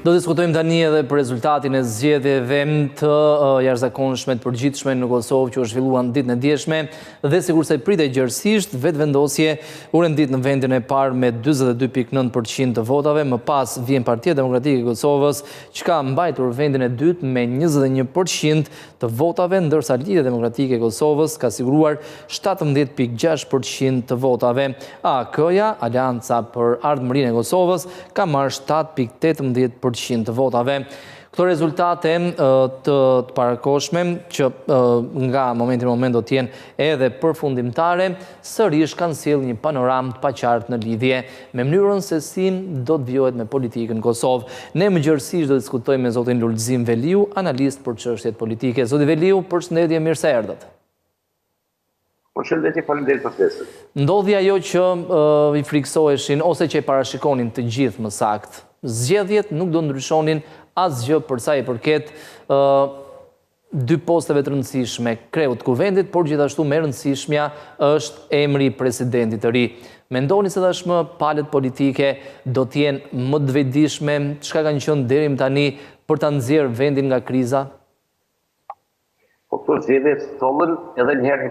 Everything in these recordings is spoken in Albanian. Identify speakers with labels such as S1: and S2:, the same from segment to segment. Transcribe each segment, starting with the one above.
S1: Do diskutojmë tani edhe për rezultatin e zgjedhjeve të jashtëzakonshme të përgjithshme në Kosovë që u zhvilluan ditën e dieshme dhe sigurisht pritej gjerësisht vetvendosje u rendit në vendin e parë me 42.9% të votave, më pas vjen Partia Demokratike e Kosovës që ka mbajtur vendin e dytë me 21% të votave, ndërsa Lidhja Demokratike e Kosovës ka siguruar 17.6% të votave. AK-ja, Aleanca për Ardhmërinë e Kosovës, ka marrë 7.18% të votave. Këto rezultate të parakoshme që nga momenti në moment do t'jenë edhe përfundimtare, sërish kanë sjellë një panoramë të paqartë në lidhje me mënyrën se si do të vjohet me politikën në Kosovë. Ne më gjërësisht do të diskutojmë me zotin Lulzim Veliu, analist për çështjet politike. Zoti Veliu, përshëndetje, mirë se erdhët.
S2: Përshëndetje, faleminderit për ftesën.
S1: Ndodhi ajo që i friksoheshin ose që i parashikonin të gjithë më saktë. Zgjedhjet nuk do ndryshonin asgjë për sa i përket dy posteve të rëndësishme, kreut të kuvendit, por gjithashtu më e rëndësishmja është emri i presidentit të ri. Mendoni se tashmë palët politike do të jenë më të vetëdijshme, çka kanë qenë deri më tani për ta nxjerrë vendin nga kriza?
S2: Po këto zgjedhje sollën edhe një herë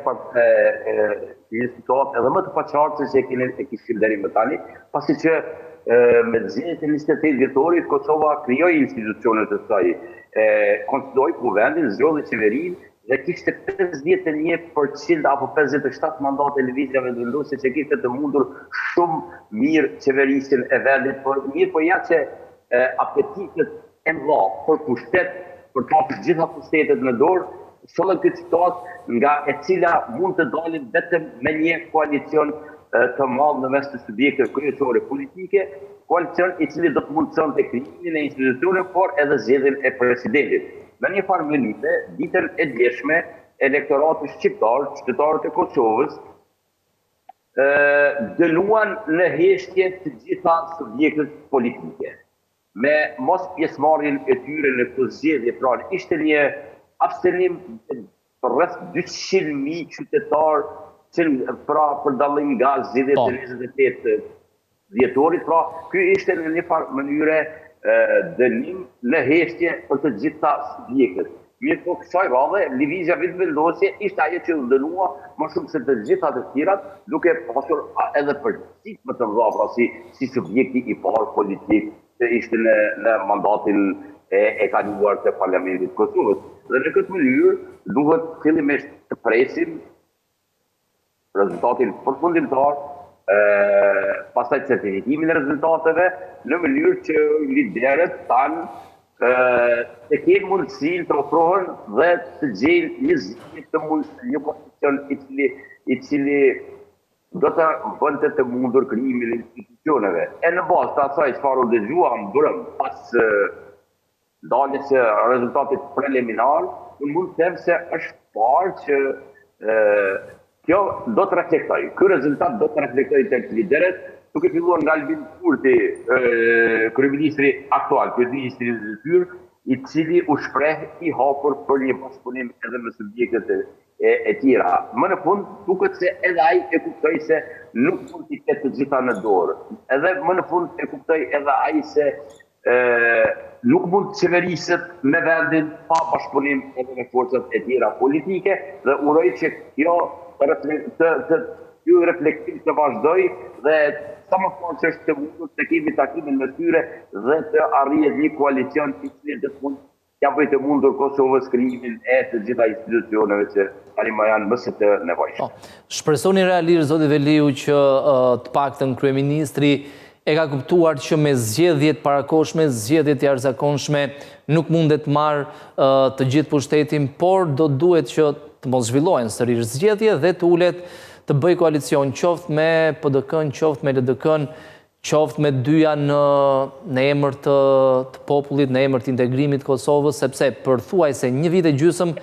S2: një situatë edhe më të paqartë se e kishim deri më tani, pasi që me zgjedhjet e 28 vjetorit Kosova krijoi institucionet e saj, konstituoi kuvendin, zgjodhi qeverinë dhe kishte 51% apo 57 mandate lëvizjeve vendosje që kishte të mundur shumë mirë qeverisjen e vendit, por mirë po ja që apetitet e mëdha për pushtet, për të pasur gjitha pushtetet në dorë, sollën këtë situatë nga e cila mund të dalin vetëm me një koalicion të madh në mes të subjekteve kryesore politike, koalicion i cili do të mundësonte krijimin e institucioneve, por edhe zgjedhjen e presidentit. Në një farë mënyrë, ditën e djeshme, elektorati shqiptar, qytetarët e Kosovës, dënuan në heshtje të gjitha subjektet politike. Me mos pjesëmarrjen e tyre në këtë zgjedhje, pra ishte një abstenim për rreth 200.000 qytetarë pra për dallim nga zgjedhjet e 28 vjetorit, pra ky ishte në një farë mënyre dënim në heshtje për të gjitha subjektet. Mirë po kësaj radhe, lëvizja vetëvendosje ishte ajo që dënua më shumë se të gjitha të tjerat, duke pasur edhe përgjegjësi më të mëdha, pra si subjekti i parë politik që ishte në mandatin e kaluar të Parlamentit Kosovës. Dhe në këtë mënyrë duhet fillimisht të presim rezultatin përfundimtar, pastaj certifitimin e rezultateve, në mënyrë që liderët tanë të kenë mundësinë të ofrohen dhe të gjejnë një zgjidhje të mundshme, një pozicion i cili do të bënte të mundur krijimin e institucioneve. E në bazë të asaj çfarë u dëgjuam pas daljes së rezultatit preliminar, unë mund të them se është parë që kjo do të reflektoj. Ky rezultat do të reflektoj tek liderët, duke filluar nga Albin Kurti, kryeministri aktual, kryeministri i detyrë, i cili u shpreh i hapur për një bashkëpunim edhe me subjektet e tjera. Më në fund duket se edhe ai e kuptoi se nuk mund t'i ketë të gjitha në dorë. Edhe më në fund e kuptoi edhe ai se nuk mund të qeveriset me vendin pa bashkëpunim edhe me forcat e tjera politike, dhe uroj që kjo reflektim të vazhdoj dhe sa më parë që është të mundur të kemi takimin me tyre dhe të arrihet një koalicion i cili të mund t'ja bëjë të mundur Kosovës krijimin e të gjitha institucioneve që tani më janë më së të nevojshme.
S1: Shpresoni realisht, zoti Veliu, që të paktën kryeministri e ka kuptuar që me zgjedhjet parakoshme, zgjedhjet jashtëzakonshme nuk mundet marrë të gjithë pushtetin, por do duhet që të mos zhvillohen sërish zgjedhje dhe të ulet të bëj koalicion qoftë me PDK-n, qoftë me LDK-n, qoftë me dyja në emër të popullit, në emër të integrimit Kosovës, sepse përthuajse një vit e gjysmë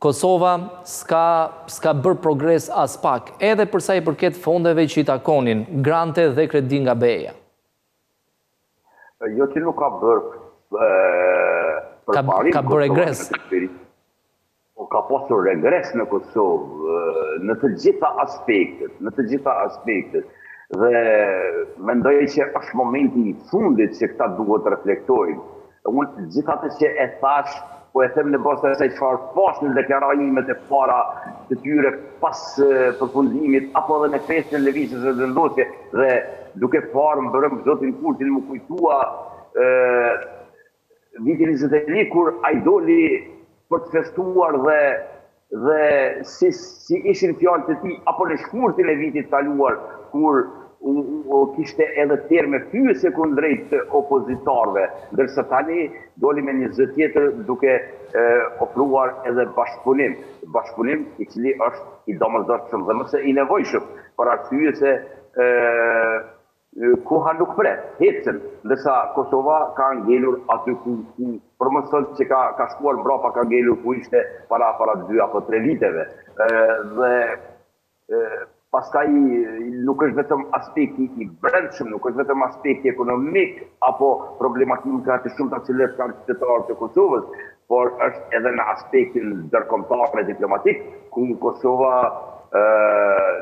S1: Kosova s'ka bërë progres as pak, edhe përsa i përket fondeve që i takonin, grante dhe kredi nga BE-ja.
S2: Jo që nuk ka bërë
S1: ka bërë regres.
S2: Ka pasur regres në Kosovë, në të gjitha aspektet, dhe mendoj që është momenti i fundit që këta duhet reflektojnë. Unë gjithë atë që e thash, po e them në bazë të asaj çfarë pas në deklarimet e para të tyre pas përfundimit apo edhe në festën e lëvizjes së vendosje dhe duke parë mbrëm zotin Kurtin më kujtua vitin 21 kur ai doli për të festuar dhe si ishin fjalët e tij apo në shkurtin e vitit kaluar kur kishte edhe terme fyese kundrejt opozitarëve, ndërsa tani doli me një zë tjetër duke ofruar edhe bashkëpunim i cili është i domosdoshëm dhe mëse i nevojshëm për arsye se koha nuk pret, hecën, ndërsa Kosova ka ngelur aty ku për më sot që ka shkuar mbrapa ka ngelur ku ishte para 2 apo 3 viteve. Dhe pastaj nuk është vetëm aspekti i brendshëm, nuk është vetëm aspekti ekonomik apo problematika të shumta që kanë qytetarët e Kosovës, por është edhe në aspektin ndërkombëtar dhe diplomatik, ku Kosova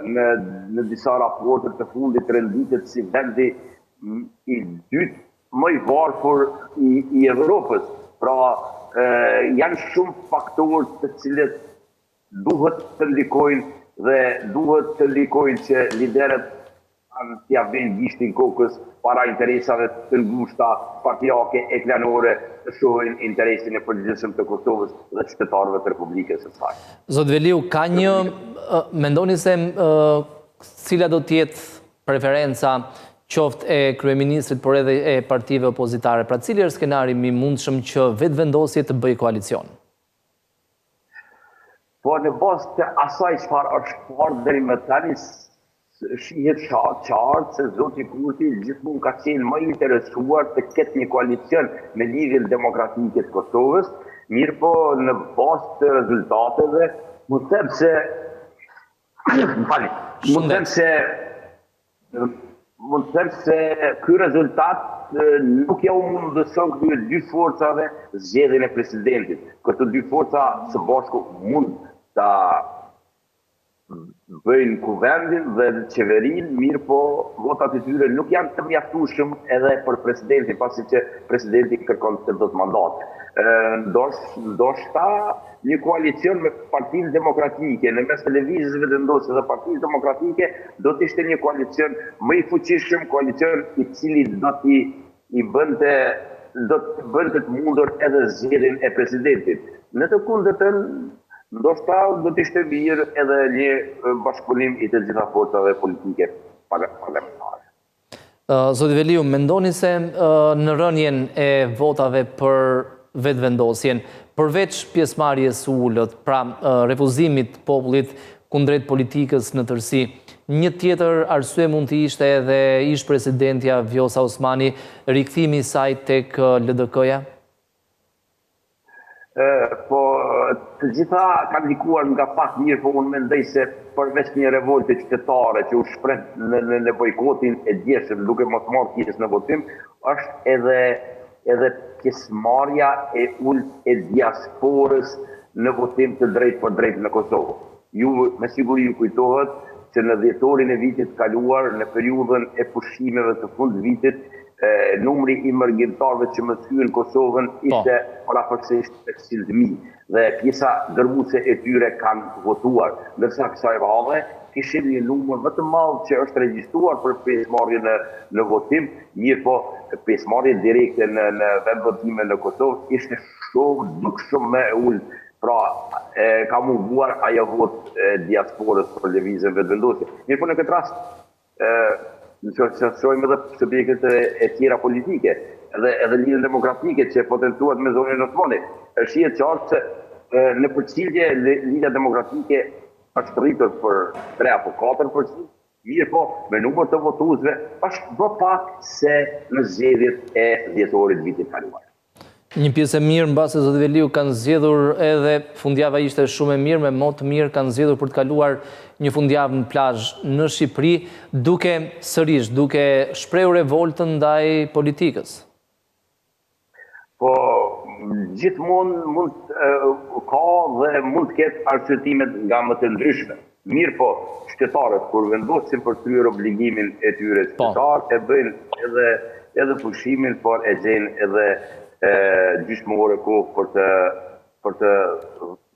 S2: në disa raporte të fundit renditet si vendi i dytë më i varfër i Evropës. Pra janë shumë faktorë të cilët duhet të ndikojnë dhe duhet të ndikojnë që liderët t'ia vënë gishtin kokës para interesave të ngushta partijake e klanore të shohin interesin e përgjithshëm të Kosovës dhe qytetarëve të Republikës së saj.
S1: Zot Veliu, ka një, mendoni se cila do t'jetë preferenca qoftë e kryeministrit por edhe e partive opozitare, pra cili është skenari më i mundshëm që vetëvendosje të bëjë koalicion?
S2: Po në bazë të asaj çfarë është parë deri më tani shihet qartë se zoti Kurti gjithmonë ka qenë më interesuar të ketë një koalicion me Lidhjen Demokratike të Kosovës, mirë po në bazë të rezultateve mund të them se ky rezultat nuk ja u mundëson këtyre 2 forcave zgjedhjen e presidentit. Këto 2 forca së bashku mund ta bëjnë kuvendin dhe qeverinë, mirë po votat e tyre nuk janë të mjaftueshëm edhe për presidentin, pasi që presidenti kërkon të dot mandat. Ndoshta një koalicion me Partinë Demokratike në mes të lëvizjeve vendosje dhe Partisë Demokratike do të ishte një koalicion më i fuqishëm, koalicion i cili do të bënte të mundur edhe zgjedhjen e presidentit. Në të kundërtën, ndoshta do të ishte mirë edhe një bashkëpunim i të gjitha forcave politike parlamentare.
S1: Zoti Veliu, mendoni se në rënien e votave për vetëvendosjen, përveç pjesëmarrjes së ulët, pra refuzimit të popullit kundrejt politikës në tërësi, një tjetër arsye mund të ishte edhe ish presidentja Vjosa Osmani, rikthimi i saj tek LDK-ja?
S2: Po të gjitha kanë ndikuar nga pak mirë, po unë mendoj se përveç një revolte qytetare që u shpreh në bojkotin e djeshëm duke mos marrë pjesë në votim, është edhe pjesëmarrja e ulët e diasporës në votim të drejtë për drejtë në Kosovë. Ju me siguri ju kujtohet që në dhjetorin e vitit kaluar, në periudhën e pushimeve të fund vitit, numri i mërgjimtarëve që më thyen Kosovën ishte parapërsisht 500.000 dhe pjesa gërmuese e tyre kanë votuar. Ndërsa kësaj radhe kishim një numër më të madh që është regjistruar për pjesëmarrje në votim, mirë po pjesëmarrje direkte në vendvotime në Kosovë ishte shumë më e ulët. Pra, ka munguar ajo vot diasporës për lëvizjen vetëvendosje. Mirë po në këtë rast, në shojmë edhe subjektet e tjera politike, edhe Lidhjen Demokratike që potentuat me zonën Osmani. Është shihet qartë se në përcjellje Lidhja Demokratike është rritur për 3 apo 4%, mirë po me numër të votuesve është më pak se në zgjedhjet e dhjetorit vitit kaluar.
S1: Një pjesë e mirë mbase zoti Veliu kanë zgjedhur edhe fundjava ishte shumë e mirë, me më të mirë kanë zgjedhur për të kaluar një fundjavë në plazh në Shqipëri, duke shprehur revoltën ndaj politikës.
S2: Po gjithmonë ka dhe mund të ketë arsyetimet nga më të ndryshme. Mirë po, qytetarët kur vendosin për të kryer obligimin e tyre qytetar, e bëjnë edhe pushimin, por e gjejnë edhe gjysmore kohë për të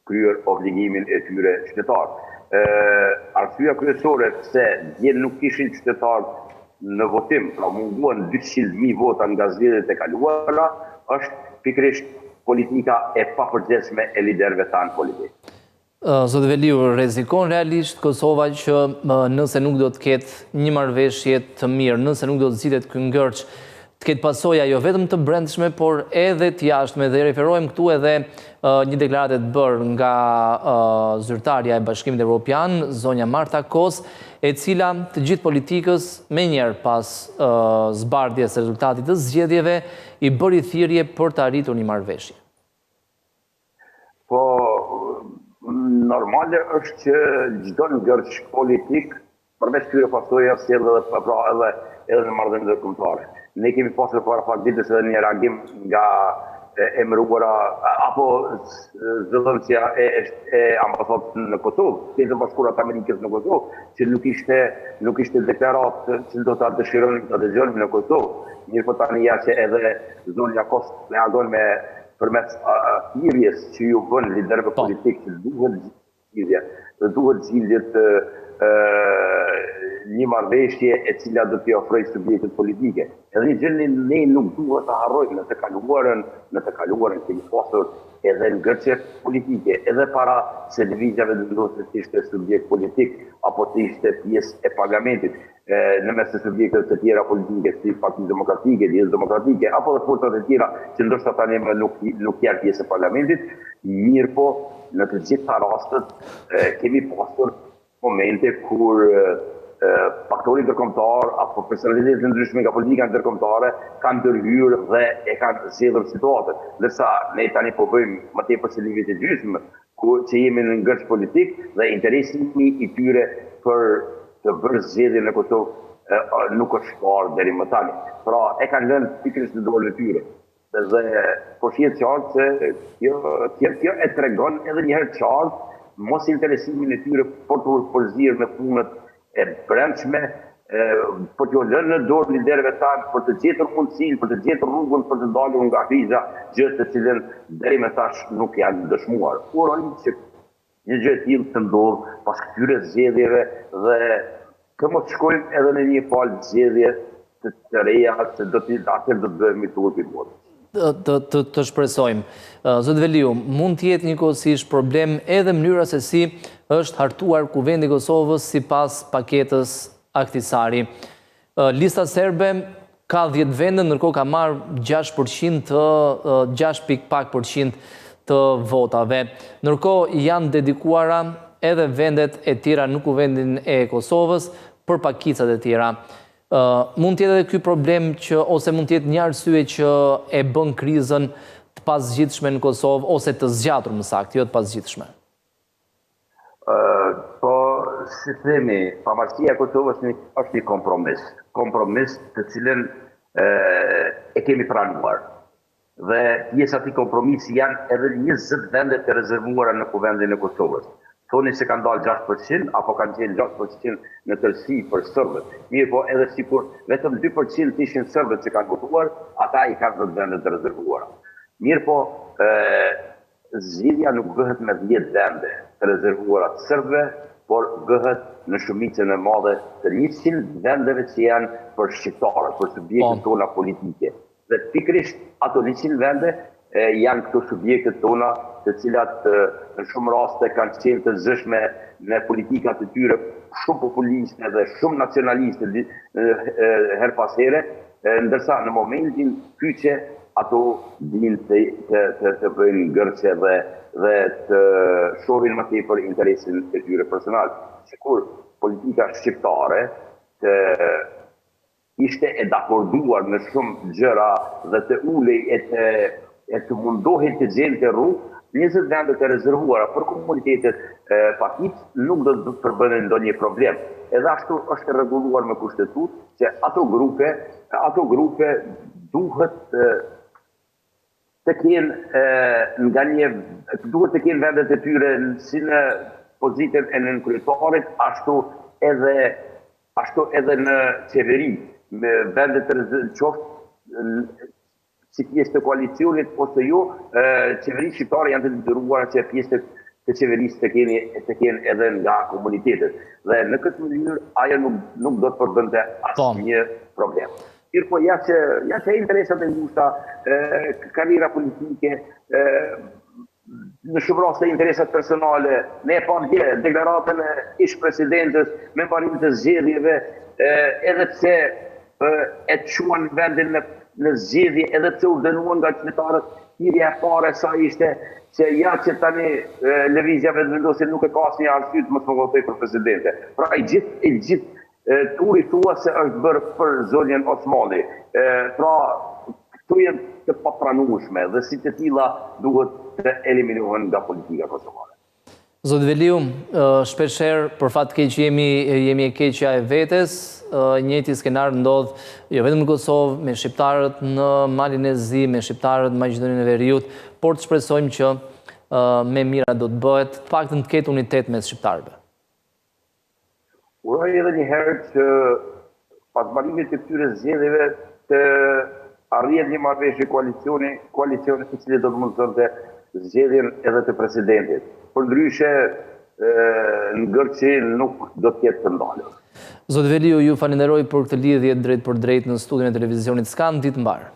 S2: kryer obligimin e tyre qytetar. Arsyeja kryesore pse dje nuk kishin qytetar në votim, pra munguan 200.000 vota nga zgjedhjet e kaluara, është pikërisht politika e papërgjithshme e liderëve tanë politik.
S1: Zotë Veliu, rrezikon realisht Kosova që nëse nuk do të ketë një marrëveshje të mirë, nëse nuk do të zgjidhet ky ngërç, të ketë pasoja jo vetëm të brendshme, por edhe të jashtme, dhe referohem këtu edhe një deklaratë të bërë nga zyrtarja e Bashkimit Evropian, zonja Marta Kos, e cila të gjithë politikës me njerë pas zbardhjes rezultatit të zgjedhjeve i bëri thirrje për të arritur një marrëveshje.
S2: Po, normale është që çdo ngërç politik përveç këtyre pasojave sjellë edhe në marrëdhënie ndërkombëtare. Ne kemi pasur para pak ditësh edhe një reagim nga emëruara apo zëdhënësia e ambasadës në Kosovë, Shtetet Bashkuara të Amerikës në Kosovë, që nuk ishte deklaratë që do ta dëshironin të dëgjonin në Kosovë. Mirë po tani ja që edhe zonja Kos reagon me përmes thirrjes që ju bën liderëve politikë që duhet zgjidhjet një marrëveshje e cila do t'i ofrojë subjektet politike. Edhe një gjë ne nuk duhet të harrojmë në të kaluarën kemi pasur edhe ngërçe politike, edhe para se lëvizjave vendosur të ishte subjekt politik apo të ishte pjesë e parlamentit në mes të subjekteve të tjera politike, si Partia Demokratike, Lidhja Demokratike, apo dhe forcat e tjera që ndoshta tani nuk janë pjesë e parlamentit, mirë po në të gjitha rastet kemi pasur momente kur faktori ndërkombëtar apo personalitetet të ndryshme nga politika ndërkombëtare kanë ndërhyrë dhe e kanë zgjedhur situatën. Ndërsa ne tani po bëjmë më tepër se livjet e gjysmë, që jemi në ngërç politik dhe interesi i tyre për të bërë zgjedhje në Kosovë nuk është parë deri më tani. Pra e kanë lënë pikërisht në dorën e tyre. Dhe po shihet qartë se kjo e tregon edhe një herë qartë mos interesimin e tyre për të përzirë në punët e brendshme, për t'ju lënë në dorë liderëve tanë për të gjetur mundësinë, për të gjetur rrugën për të dalur nga kriza, gjë të cilën deri më tash nuk janë dëshmuar. Urojmë që një gjë e tillë të ndodhë pas këtyre zgjedhjeve dhe të mos shkojmë edhe në një palë zgjedhje të reja se atëherë do të bëhemi turpi i botës.
S1: Të shpresojmë. Zotë Veliu, mund të jetë njëkohësisht problem edhe mënyra se si është hartuar kuvendi i Kosovës sipas paketës Ahtisaari. Lista serbe ka 10 vende, ndërkohë ka marrë 6% të 6.pak% të votave. Ndërkohë janë dedikuara edhe vendet e tjera në kuvendin e Kosovës për pakicat e tjera. Mund tjetë edhe ky problem ose mund tjetë një arsye që e bën krizën të pasgjithshme në Kosovë, ose të zgjatur më saktë, jo të pasgjithshme?
S2: Po, si themi, pavarësia e Kosovës është një kompromis. Kompromis të cilën e kemi pranuar. Dhe pjesa e këtij kompromisi janë edhe 20 vende të rezervuara në kuvendin e Kosovës. Thoni se kanë dalë 6%, apo kanë qenë 6% në tërësi për sërbët. Mirë po edhe sikur vetëm 2% ishin sërbët që kanë votuar, ata i kanë të vendet të rezervuara. Mirë po, zgjidhja nuk bëhet me 10 vende të rezervuara të sërbëve, por bëhet në shumicën e madhe të 100 vendeve që janë për shqiptarët, për subjektet tona politike. Dhe pikërisht ato 100 vende janë këto subjektet tona të cilat në shumë raste kanë qenë të zëshme në politikat e tyre shumë populiste dhe shumë nacionaliste her pas here, ndërsa në momentin kyçe ato din të bëjnë ngërçe dhe të shohin më tepër interesin e tyre personal. Sikur politika shqiptare ishte e dakorduar në shumë gjëra dhe të ulej e të mundohet të gjente rrugë, 20 vende të rezervuara për komunitetet pakicë nuk do të përbëhen ndonjë problem. Edhe ashtu është rregulluar me kushtetut që ato grupe duhet të kenë duhet të kenë vendet e tyre si në pozitën e nënkryetarit, ashtu edhe në qeveri, me vendet të qoftë si pjesë të koalicionit, ose jo, qeveritë shqiptare janë të detyruara që pjesë të qeverisë të kenë edhe nga komunitetet. Dhe në këtë mënyrë, ajo nuk do të përbënte asnjë problem. Po ja që interesat e ngushta, karriera politike, në shumë raste interesat personale, ne pa në deklaratën e ish presidentës me parim të zgjedhjeve, edhe pse e të shuan vendin në zgjedhje, edhe pse u dënuan nga qytetarët, thirrja e parë sa ishte që ja që tani lëvizja vetëvendosi nuk e ka asnjë arsye të mos votoj për presidente. Pra i gjithë turi thua se është bërë për zonjën Osmani. Pra, këtu jenë të papranueshme dhe si të tilla duhet të eliminohen nga politika kosovare.
S1: Zoti Veliu, shpeshherë për fat të keq jemi e keqja e vetes, njëjti skenar ndodh jo vetëm në Kosovë, me shqiptarët në Malin e Zi, me shqiptarët në Maqedoninë e Veriut, por të shpresojmë që me mira do të bëhet, të paktën të ketë unitet mes shqiptarëve.
S2: Uroj edhe një herë që pas mbarimit të këtyre zgjedhjeve të arrihet një marrëveshje koalicioni i cili do të mundësonte zgjedhjen edhe të presidentit. Përndryshe, ngërçi nuk do të jetë të ndalur.
S1: Zoti Veliu, ju falenderoj për këtë lidhje drejt për drejt në studion e televizionit Skan, ditë mbar.